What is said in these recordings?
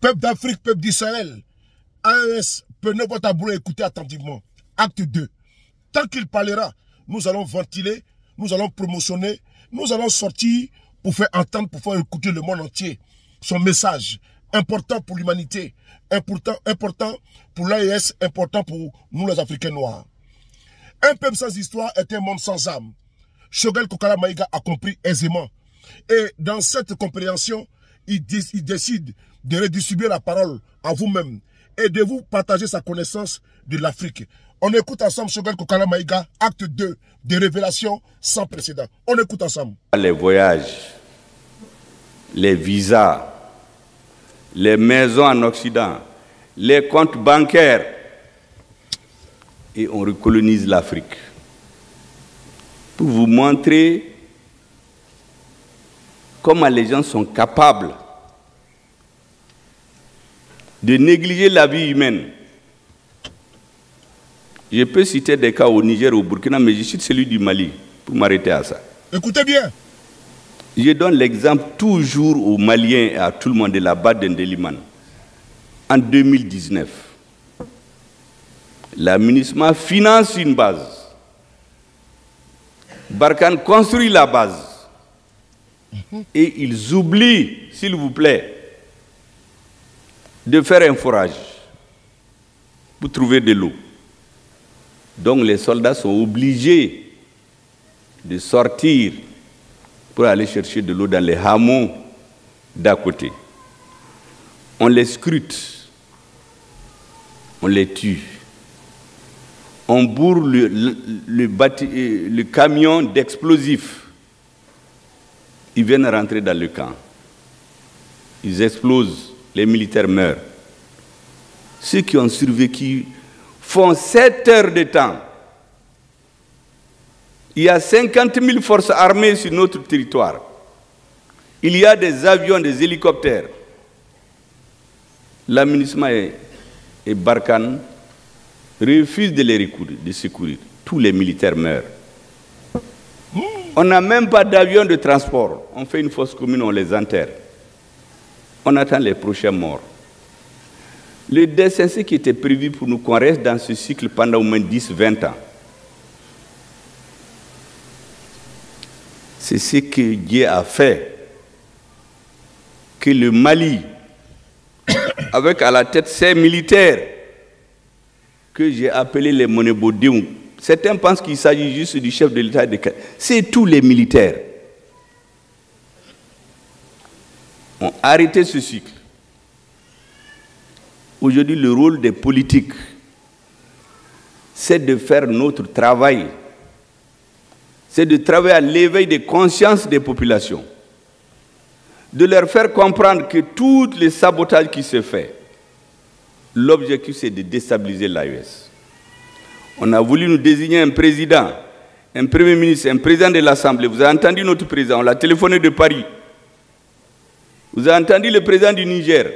Peuple d'Afrique, peuple d'Israël, AES, prenez votre tabouret et écoutez attentivement. Acte 2. Tant qu'il parlera, nous allons ventiler, nous allons promotionner, nous allons sortir pour faire entendre, pour faire écouter le monde entier son message. Important pour l'humanité, important pour l'AES, important pour nous les Africains noirs. Un peuple sans histoire est un monde sans âme. Choguel Kokala Maïga a compris aisément. Et dans cette compréhension, il décide de redistribuer la parole à vous-même et de vous partager sa connaissance de l'Afrique. On écoute ensemble Choguel Kokala Maïga, acte 2 de révélation sans précédent. On écoute ensemble. Les voyages, les visas, les maisons en Occident, les comptes bancaires, et on recolonise l'Afrique. Pour vous montrer comment les gens sont capables de négliger la vie humaine. Je peux citer des cas au Niger, au Burkina, mais je cite celui du Mali, pour m'arrêter à ça. Écoutez bien. Je donne l'exemple toujours aux Maliens et à tout le monde de la base d'Endeliman. En 2019, l'administration finance une base. Barkhane construit la base. Et ils oublient, s'il vous plaît, de faire un forage pour trouver de l'eau. Donc les soldats sont obligés de sortir pour aller chercher de l'eau dans les hameaux d'à côté. On les scrute, on les tue, on bourre le camion d'explosifs. Ils viennent rentrer dans le camp. Ils explosent, les militaires meurent. Ceux qui ont survécu font 7 heures de temps. Il y a 50 000 forces armées sur notre territoire. Il y a des avions, des hélicoptères. L'administration et Barkhane refusent de les secourir. Tous les militaires meurent. On n'a même pas d'avion de transport. On fait une fosse commune, on les enterre. On attend les prochains morts. Le dessin qui était prévu pour nous qu'on reste dans ce cycle pendant au moins 10-20 ans. C'est ce que Dieu a fait. Que le Mali, avec à la tête ces militaires, que j'ai appelés les Monébodéons. Certains pensent qu'il s'agit juste du chef de l'État. C'est tous les militaires. On a arrêté ce cycle. Aujourd'hui, le rôle des politiques, c'est de faire notre travail. C'est de travailler à l'éveil des consciences des populations. De leur faire comprendre que tous les sabotages qui se font, l'objectif c'est de déstabiliser l'AES. On a voulu nous désigner un président, un premier ministre, un président de l'Assemblée. Vous avez entendu notre président, on l'a téléphoné de Paris. Vous avez entendu le président du Niger.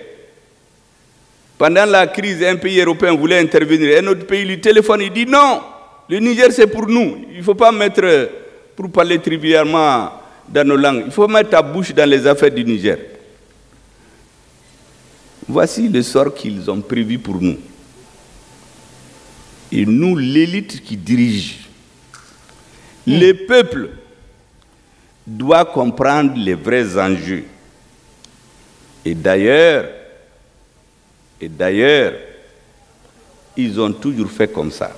Pendant la crise, un pays européen voulait intervenir. Un autre pays lui téléphone, il dit non, le Niger c'est pour nous. Il ne faut pas mettre, pour parler trivialement dans nos langues, il faut mettre ta bouche dans les affaires du Niger. Voici le sort qu'ils ont prévu pour nous. Et nous, l'élite qui dirige, le peuple doit comprendre les vrais enjeux. Et d'ailleurs, ils ont toujours fait comme ça.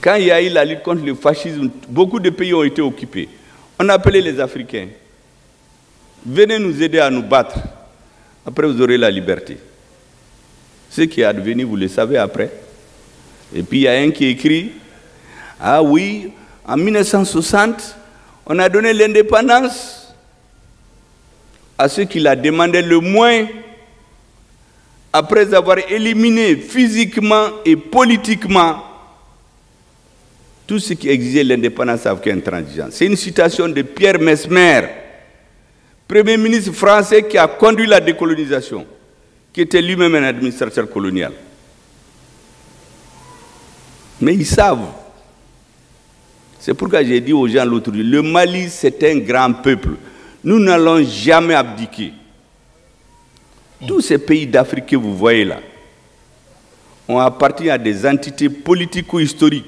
Quand il y a eu la lutte contre le fascisme, beaucoup de pays ont été occupés. On a appelé les Africains. Venez nous aider à nous battre. Après, vous aurez la liberté. Ce qui est advenu, vous le savez après. Et puis, il y a un qui écrit, ah oui, en 1960, on a donné l'indépendance à ceux qui la demandaient le moins, après avoir éliminé physiquement et politiquement tout ce qui exigeait l'indépendance africaine intransigeante. C'est une citation de Pierre Mesmer, Premier ministre français qui a conduit la décolonisation, qui était lui-même un administrateur colonial. Mais ils savent. C'est pourquoi j'ai dit aux gens l'autre jour, le Mali c'est un grand peuple. Nous n'allons jamais abdiquer. Tous ces pays d'Afrique que vous voyez là ont appartenu à des entités politico-historiques,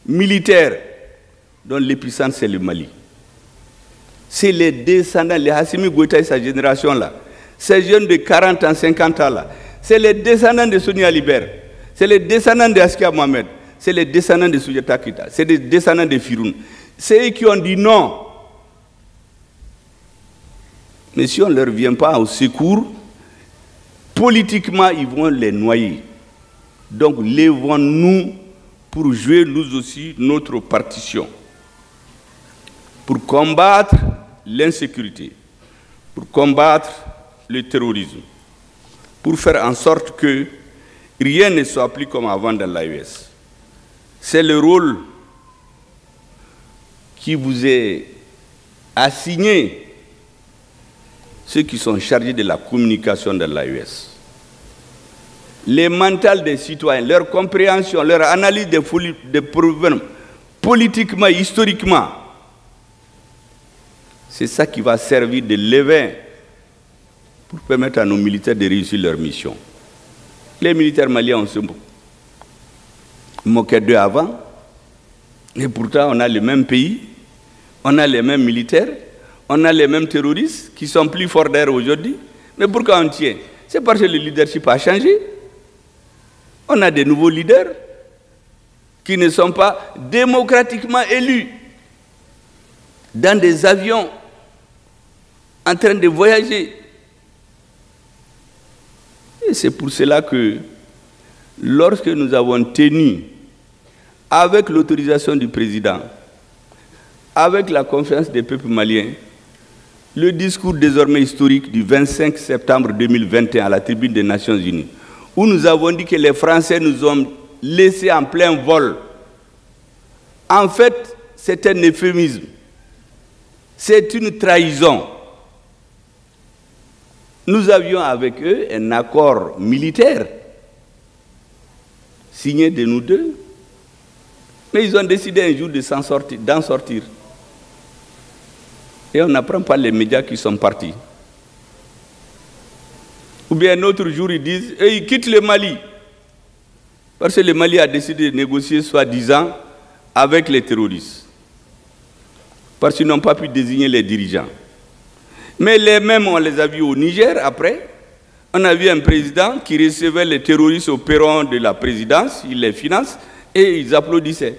militaires, dont l'épicentre c'est le Mali. C'est les descendants, les Assimi Goïta et sa génération-là, ces jeunes de 40 ans, 50 ans-là, c'est les descendants de Sonia Libert, c'est les descendants de Askia Mohamed, c'est les descendants de Soujata Kita, c'est les descendants de Firoun. C'est eux qui ont dit non. Mais si on ne leur vient pas au secours, politiquement, ils vont les noyer. Donc, lèvons-nous pour jouer nous aussi notre partition. Pour combattre l'insécurité, pour combattre le terrorisme, pour faire en sorte que rien ne soit plus comme avant dans l'AES. C'est le rôle qui vous est assigné, ceux qui sont chargés de la communication de l'AES. Les mentales des citoyens, leur compréhension, leur analyse des problèmes, politiquement, historiquement, c'est ça qui va servir de levain pour permettre à nos militaires de réussir leur mission. Les militaires maliens, on se moquait d'eux avant, et pourtant on a le même pays, on a les mêmes militaires, on a les mêmes terroristes qui sont plus forts d'ailleurs aujourd'hui. Mais pourquoi on tient? C'est parce que le leadership a changé. On a des nouveaux leaders qui ne sont pas démocratiquement élus dans des avions en train de voyager. Et c'est pour cela que lorsque nous avons tenu, avec l'autorisation du président, avec la confiance des peuples maliens, le discours désormais historique du 25 septembre 2021 à la tribune des Nations Unies, où nous avons dit que les Français nous ont laissés en plein vol. En fait, c'est un euphémisme. C'est une trahison. Nous avions avec eux un accord militaire signé de nous deux, mais ils ont décidé un jour d'en sortir. Et on n'apprend pas les médias qui sont partis. Ou bien un autre jour, ils disent, et ils quittent le Mali. Parce que le Mali a décidé de négocier, soi-disant, avec les terroristes. Parce qu'ils n'ont pas pu désigner les dirigeants. Mais les mêmes, on les a vus au Niger après. On a vu un président qui recevait les terroristes au perron de la présidence, il les finance, et ils applaudissaient.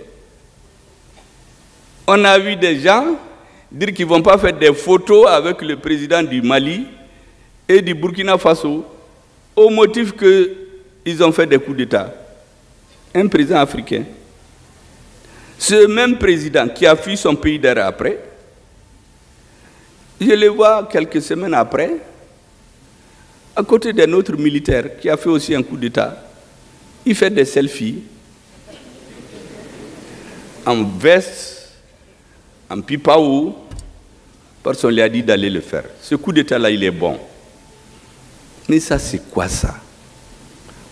On a vu des gens dire qu'ils ne vont pas faire des photos avec le président du Mali et du Burkina Faso au motif qu'ils ont fait des coups d'État. Un président africain. Ce même président qui a fui son pays d'air après, je le vois quelques semaines après, à côté d'un autre militaire qui a fait aussi un coup d'État. Il fait des selfies en veste, en pipaou, parce qu'on lui a dit d'aller le faire. Ce coup d'État-là, il est bon. Mais ça, c'est quoi ça?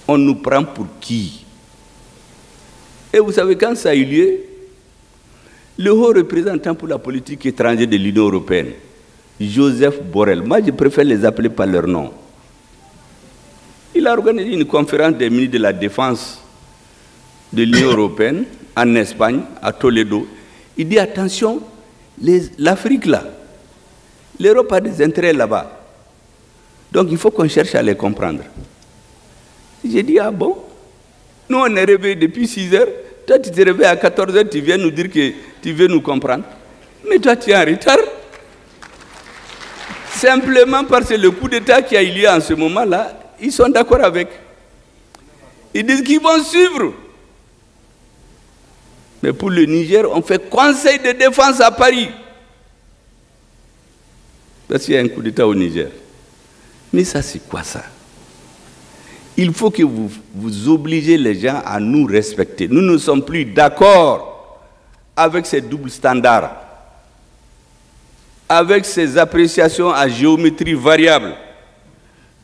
On nous prend pour qui? Et vous savez, quand ça a eu lieu, le haut représentant pour la politique étrangère de l'Union européenne, Joseph Borrell, moi je préfère les appeler par leur nom, il a organisé une conférence des ministres de la Défense de l'Union européenne en Espagne, à Toledo. Il dit attention, l'Afrique là, l'Europe a des intérêts là-bas. Donc il faut qu'on cherche à les comprendre. J'ai dit, ah bon? Nous on est réveillés depuis 6 heures, toi tu te réveilles à 14 heures, tu viens nous dire que tu veux nous comprendre. Mais toi tu es en retard. Simplement parce que le coup d'État qui a eu lieu en ce moment-là, ils sont d'accord avec. Ils disent qu'ils vont suivre. Mais pour le Niger, on fait conseil de défense à Paris. Parce qu'il y a un coup d'État au Niger. Mais ça, c'est quoi ça? Il faut que vous obligez les gens à nous respecter. Nous ne sommes plus d'accord avec ces doubles standards, avec ces appréciations à géométrie variable.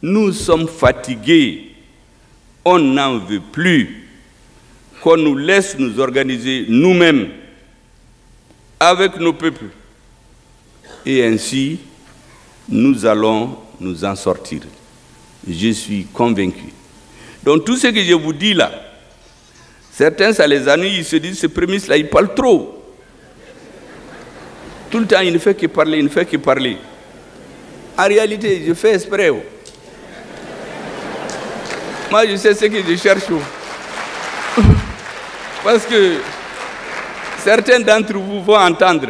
Nous sommes fatigués. On n'en veut plus qu'on nous laisse nous organiser nous-mêmes avec nos peuples. Et ainsi, nous allons nous en sortir. Je suis convaincu. Donc tout ce que je vous dis là, certains, ça les ennuie, ils se disent, ce prémisse-là, il parle trop. Tout le temps, il ne fait que parler, il ne fait que parler. En réalité, je fais exprès. Moi, je sais ce que je cherche. Parce que certains d'entre vous vont entendre,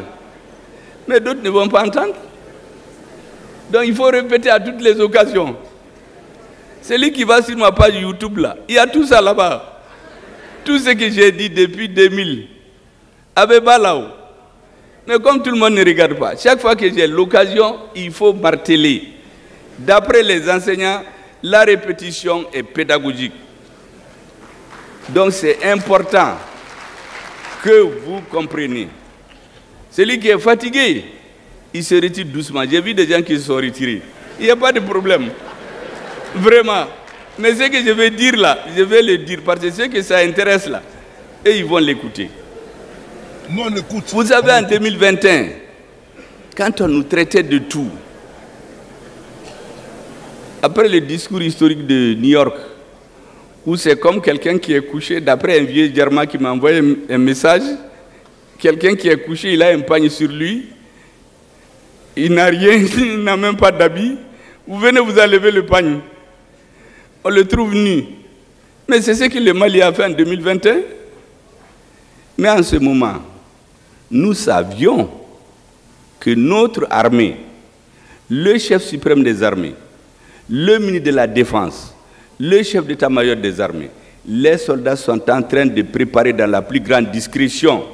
mais d'autres ne vont pas entendre. Donc, il faut répéter à toutes les occasions. Celui qui va sur ma page YouTube, là, il y a tout ça là-bas. Tout ce que j'ai dit depuis 2000, Abeba là-haut. Mais comme tout le monde ne regarde pas, chaque fois que j'ai l'occasion, il faut marteler. D'après les enseignants, la répétition est pédagogique. Donc c'est important que vous compreniez. Celui qui est fatigué, il se retire doucement. J'ai vu des gens qui se sont retirés. Il n'y a pas de problème. Vraiment. Mais ce que je vais dire là, je vais le dire parce que ceux que ça intéresse là, et ils vont l'écouter. Nous, on écoute. Vous savez, en 2021, quand on nous traitait de tout, après le discours historique de New York, où c'est comme quelqu'un qui est couché, d'après un vieux Germain qui m'a envoyé un message, quelqu'un qui est couché, il a un pagne sur lui, il n'a rien, il n'a même pas d'habit, vous venez vous enlever le pagne. On le trouve nu. Mais c'est ce que le Mali a fait en 2021. Mais en ce moment, nous savions que notre armée, le chef suprême des armées, le ministre de la Défense, le chef d'état-major des armées, les soldats sont en train de préparer dans la plus grande discrétion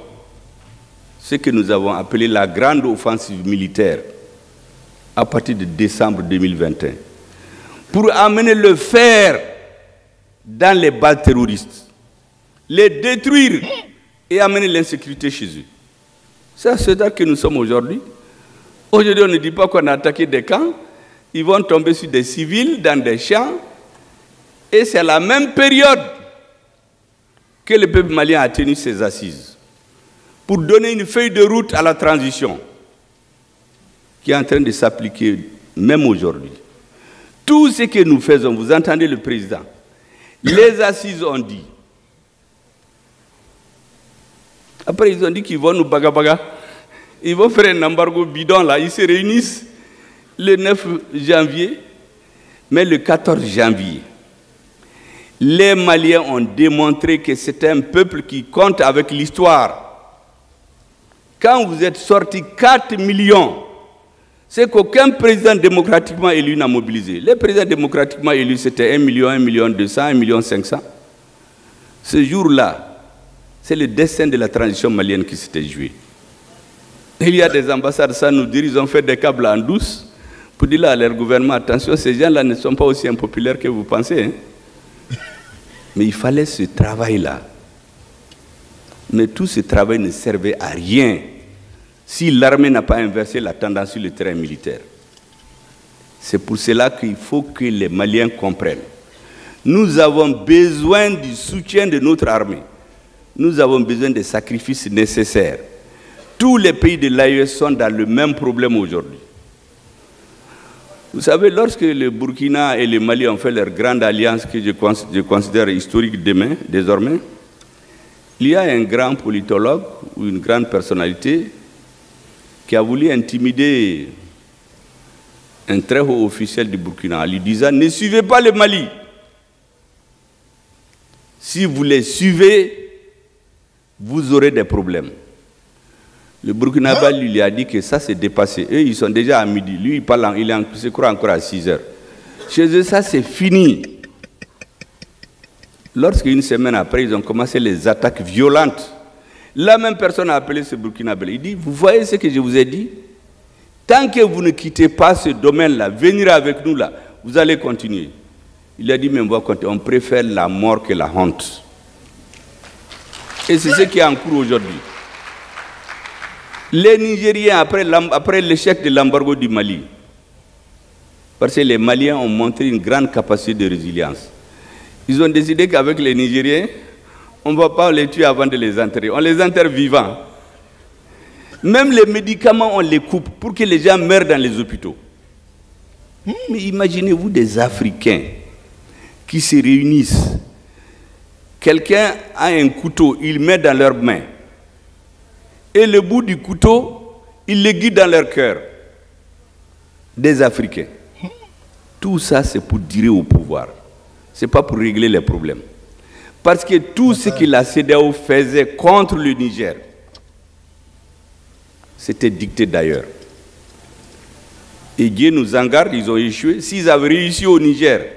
ce que nous avons appelé la grande offensive militaire à partir de décembre 2021 pour amener le fer dans les bases terroristes, les détruire et amener l'insécurité chez eux. C'est à ce stade que nous sommes aujourd'hui. Aujourd'hui, on ne dit pas qu'on a attaqué des camps. Ils vont tomber sur des civils dans des champs. Et c'est à la même période que le peuple malien a tenu ses assises pour donner une feuille de route à la transition qui est en train de s'appliquer même aujourd'hui. Tout ce que nous faisons, vous entendez le président, les assises ont dit. Après, ils ont dit qu'ils vont nous bagabaga. Ils vont faire un embargo bidon là. Ils se réunissent le 9 janvier, mais le 14 janvier. Les Maliens ont démontré que c'est un peuple qui compte avec l'histoire. Quand vous êtes sortis 4 millions, c'est qu'aucun président démocratiquement élu n'a mobilisé. Les présidents démocratiquement élus, c'était 1 million, 1 million 200, 1 million 500. Ce jour-là, c'est le destin de la transition malienne qui s'était joué. Il y a des ambassades, ça nous dit, ils ont fait des câbles en douce pour dire à leur gouvernement, attention, ces gens-là ne sont pas aussi impopulaires que vous pensez. Hein. Mais il fallait ce travail-là. Mais tout ce travail ne servait à rien si l'armée n'a pas inversé la tendance sur le terrain militaire. C'est pour cela qu'il faut que les Maliens comprennent. Nous avons besoin du soutien de notre armée. Nous avons besoin des sacrifices nécessaires. Tous les pays de l'AES sont dans le même problème aujourd'hui. Vous savez, lorsque le Burkina et le Mali ont fait leur grande alliance que je considère historique désormais, il y a un grand politologue ou une grande personnalité qui a voulu intimider un très haut officiel du Burkina en lui disant « Ne suivez pas le Mali. Si vous les suivez, vous aurez des problèmes. » Le Burkinabé lui a dit que ça s'est dépassé. Eux, ils sont déjà à midi. Lui, il se croit encore à 6 heures. Chez eux, ça c'est fini. Lorsqu'une semaine après, ils ont commencé les attaques violentes, la même personne a appelé ce Burkinabé. Il dit, vous voyez ce que je vous ai dit? Tant que vous ne quittez pas ce domaine-là, venir avec nous là, vous allez continuer. Il a dit, mais on préfère la mort que la honte. Et c'est ce qui est en cours aujourd'hui. Les Nigériens, après l'échec de l'embargo du Mali, parce que les Maliens ont montré une grande capacité de résilience, ils ont décidé qu'avec les Nigériens, on ne va pas les tuer avant de les enterrer. On les enterre vivants. Même les médicaments, on les coupe pour que les gens meurent dans les hôpitaux. Mais imaginez-vous des Africains qui se réunissent. Quelqu'un a un couteau, il met dans leurs mains. Et le bout du couteau, il le guide dans leur cœur. Des Africains. Tout ça, c'est pour dire au pouvoir. Ce n'est pas pour régler les problèmes. Parce que tout ce que la CEDEAO faisait contre le Niger, c'était dicté d'ailleurs. Et Dieu nous en garde, ils ont échoué. S'ils avaient réussi au Niger,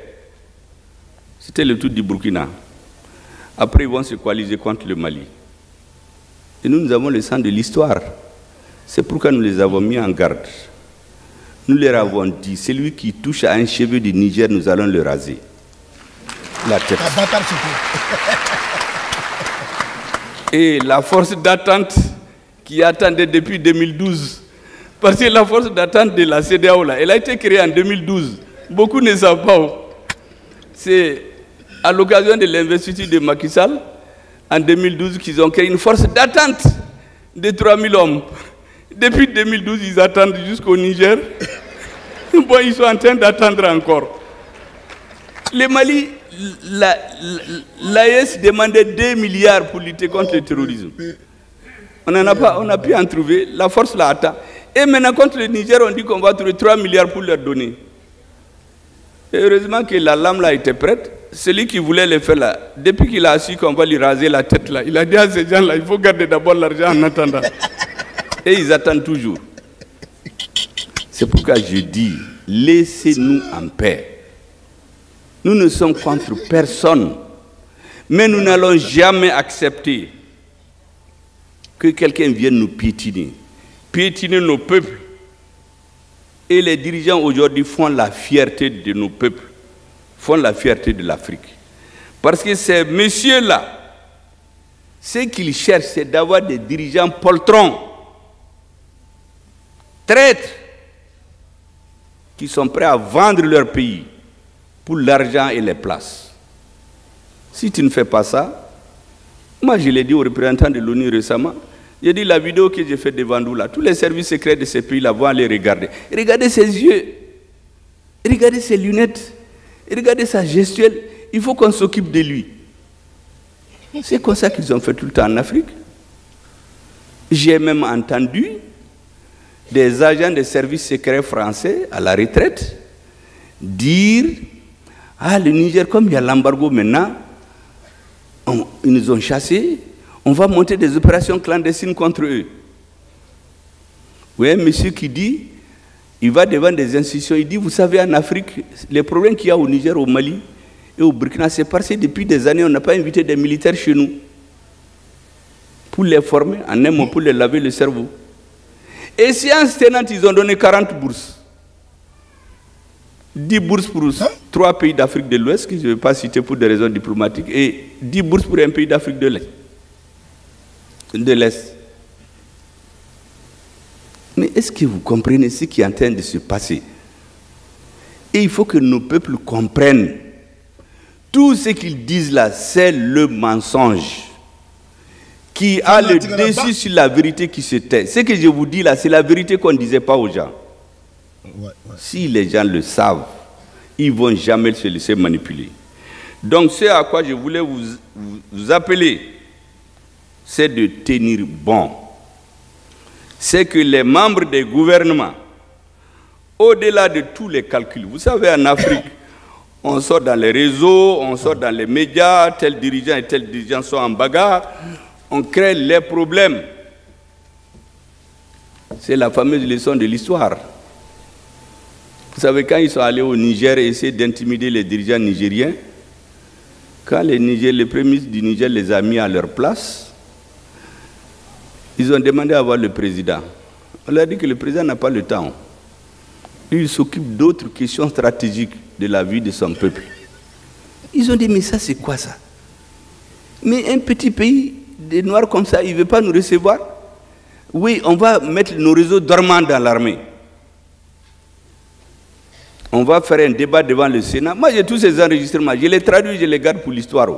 c'était le tour du Burkina. Après, ils vont se coaliser contre le Mali. Et nous avons le sang de l'histoire. C'est pourquoi nous les avons mis en garde. Nous leur avons dit, celui qui touche à un cheveu du Niger, nous allons le raser. La tête. Et la force d'attente qui attendait depuis 2012, parce que la force d'attente de la CEDEAO, là, elle a été créée en 2012. Beaucoup ne savent pas. C'est à l'occasion de l'investiture de Macky Sall, en 2012, qu'ils ont créé une force d'attente de 3000 hommes. Depuis 2012, ils attendent jusqu'au Niger. Bon, ils sont en train d'attendre encore. Le Mali, l'AES demandait 2 milliards pour lutter contre le terrorisme. On n'a pu en trouver. La force l'a atteint. Et maintenant, contre le Niger, on dit qu'on va trouver 3 milliards pour leur donner. Et heureusement que la lame là était prête. Celui qui voulait le faire là, depuis qu'il a su qu'on va lui raser la tête là, il a dit à ces gens là, il faut garder d'abord l'argent en attendant. Et ils attendent toujours. C'est pourquoi je dis, laissez-nous en paix. Nous ne sommes contre personne, mais nous n'allons jamais accepter que quelqu'un vienne nous piétiner nos peuples. Et les dirigeants aujourd'hui font la fierté de nos peuples, font la fierté de l'Afrique. Parce que ces messieurs-là, ce qu'ils cherchent, c'est d'avoir des dirigeants poltrons, traîtres, qui sont prêts à vendre leur pays pour l'argent et les places. Si tu ne fais pas ça, moi je l'ai dit aux représentants de l'ONU récemment, j'ai dit la vidéo que j'ai faite devant nous là, tous les services secrets de ces pays-là vont aller regarder. Regardez ses yeux, regardez ses lunettes, regardez sa gestuelle, il faut qu'on s'occupe de lui. C'est comme ça qu'ils ont fait tout le temps en Afrique. J'ai même entendu des agents des services secrets français à la retraite dire « Ah, le Niger, comme il y a l'embargo maintenant, ils nous ont chassés, on va monter des opérations clandestines contre eux. » Vous voyez un monsieur qui dit, il va devant des institutions, il dit « Vous savez, en Afrique, les problèmes qu'il y a au Niger, au Mali et au Burkina, c'est parce que depuis des années, on n'a pas invité des militaires chez nous pour les former, en un mot, pour les laver le cerveau. » Et sciences tenantes, ils ont donné 40 bourses. 10 bourses pour 3 pays d'Afrique de l'Ouest, que je ne vais pas citer pour des raisons diplomatiques, et 10 bourses pour un pays d'Afrique de l'Est. Mais est-ce que vous comprenez ce qui est en train de se passer? Et il faut que nos peuples comprennent. Tout ce qu'ils disent là, c'est le mensonge qui a le dessus sur la vérité qui se tait. Ce que je vous dis là, c'est la vérité qu'on ne disait pas aux gens. Si les gens le savent, ils ne vont jamais se laisser manipuler. Donc, ce à quoi je voulais vous appeler, c'est de tenir bon. C'est que les membres des gouvernements, au-delà de tous les calculs, vous savez, en Afrique, on sort dans les réseaux, on sort dans les médias, tel dirigeant et tel dirigeant sont en bagarre, on crée les problèmes. C'est la fameuse leçon de l'histoire. Vous savez, quand ils sont allés au Niger et essayer d'intimider les dirigeants nigériens, quand le premier ministre du Niger les a mis à leur place, ils ont demandé à voir le président. On leur a dit que le président n'a pas le temps. Lui, il s'occupe d'autres questions stratégiques de la vie de son peuple. Ils ont dit, mais ça, c'est quoi ça? Mais un petit pays des Noirs comme ça, il ne veut pas nous recevoir? Oui, on va mettre nos réseaux dormants dans l'armée. On va faire un débat devant le Sénat. Moi, j'ai tous ces enregistrements. Je les traduis, je les garde pour l'histoire.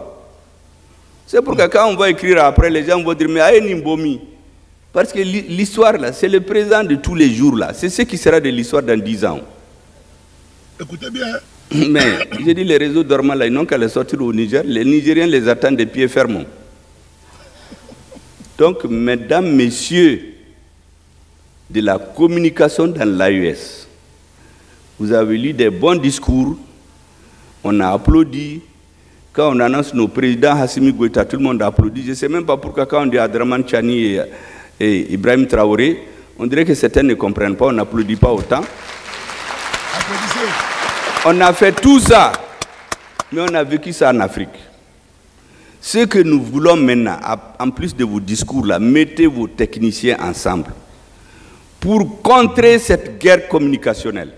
C'est pourquoi quand on va écrire après, les gens vont dire, mais aïe Nimbomi. Parce que l'histoire, là, c'est le présent de tous les jours, là. C'est ce qui sera de l'histoire dans 10 ans. Écoutez bien. Mais j'ai dit les réseaux dormants là, ils n'ont qu'à les sortir au Niger. Les Nigériens les attendent des pieds fermés. Donc, mesdames, messieurs de la communication dans l'AES, vous avez lu des bons discours, on a applaudi. Quand on annonce nos présidents Assimi Goïta, tout le monde a applaudi. Je ne sais même pas pourquoi quand on dit Abdraman Chani et Ibrahim Traoré, on dirait que certains ne comprennent pas, on n'applaudit pas autant. Applaudissez. On a fait tout ça, mais on a vécu ça en Afrique. Ce que nous voulons maintenant, en plus de vos discours là, mettez vos techniciens ensemble pour contrer cette guerre communicationnelle.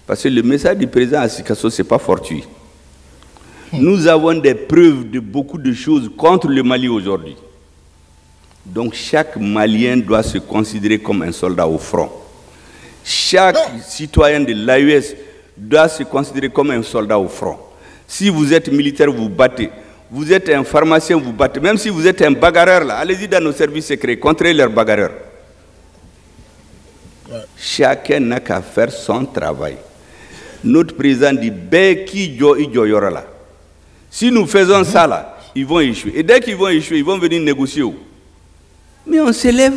Parce que le message du président Assimi, ce n'est pas fortuit. Nous avons des preuves de beaucoup de choses contre le Mali aujourd'hui. Donc chaque Malien doit se considérer comme un soldat au front. Chaque citoyen de l'AES doit se considérer comme un soldat au front. Si vous êtes militaire, vous battez. Vous êtes un pharmacien, vous battez. Même si vous êtes un bagarreur, là, allez-y dans nos services secrets, contrez leurs bagarreurs. Ouais. Chacun n'a qu'à faire son travail. Notre président dit, Beki Jo Ijo Yorala. Si nous faisons ça, là, ils vont échouer. Et dès qu'ils vont échouer, ils vont venir négocier. Mais on s'élève.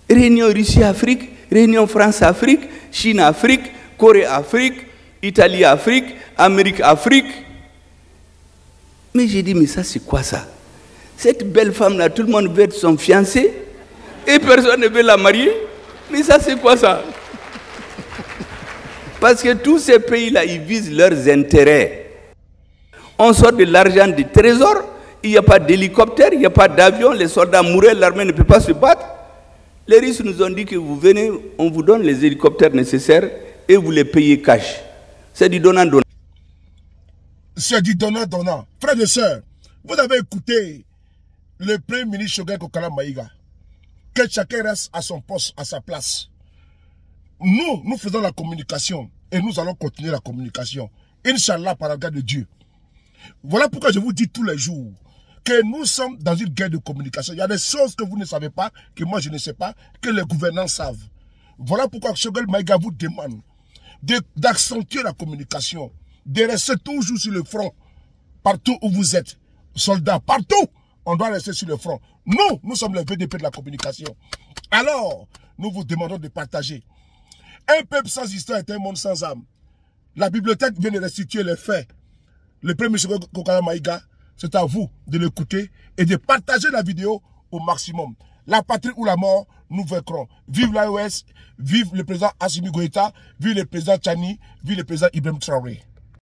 Réunion Russie-Afrique, réunion France-Afrique, Chine-Afrique, Corée-Afrique, Italie-Afrique, Amérique-Afrique. Mais j'ai dit, mais ça, c'est quoi ça? Cette belle femme-là, tout le monde veut être son fiancé et personne ne veut la marier. Mais ça, c'est quoi ça? Parce que tous ces pays-là, ils visent leurs intérêts. On sort de l'argent du trésor, il n'y a pas d'hélicoptère, il n'y a pas d'avion, les soldats mouraient, l'armée ne peut pas se battre. Les Russes nous ont dit que vous venez, on vous donne les hélicoptères nécessaires et vous les payez cash. C'est du donnant-donnant. C'est du donnant-donnant. Frères et sœurs, vous avez écouté le premier ministre Choguel Kokala Maïga. Que chacun reste à son poste, à sa place. Nous faisons la communication et nous allons continuer la communication. Inch'Allah, par la grâce de Dieu. Voilà pourquoi je vous dis tous les jours que nous sommes dans une guerre de communication. Il y a des choses que vous ne savez pas, que moi je ne sais pas, que les gouvernants savent. Voilà pourquoi Choguel Maïga vous demande d'accentuer la communication, de rester toujours sur le front, partout où vous êtes, soldats, partout, on doit rester sur le front. Nous sommes les VDP de la communication. Alors, nous vous demandons de partager. Un peuple sans histoire est un monde sans âme. La bibliothèque vient de restituer les faits. Le premier ministre Kokala Maïga, c'est à vous de l'écouter et de partager la vidéo au maximum. La patrie ou la mort, nous vaincrons. Vive l'AES, vive le président Assimi Goïta, vive le président Chani, vive le président Ibrahim Traoré.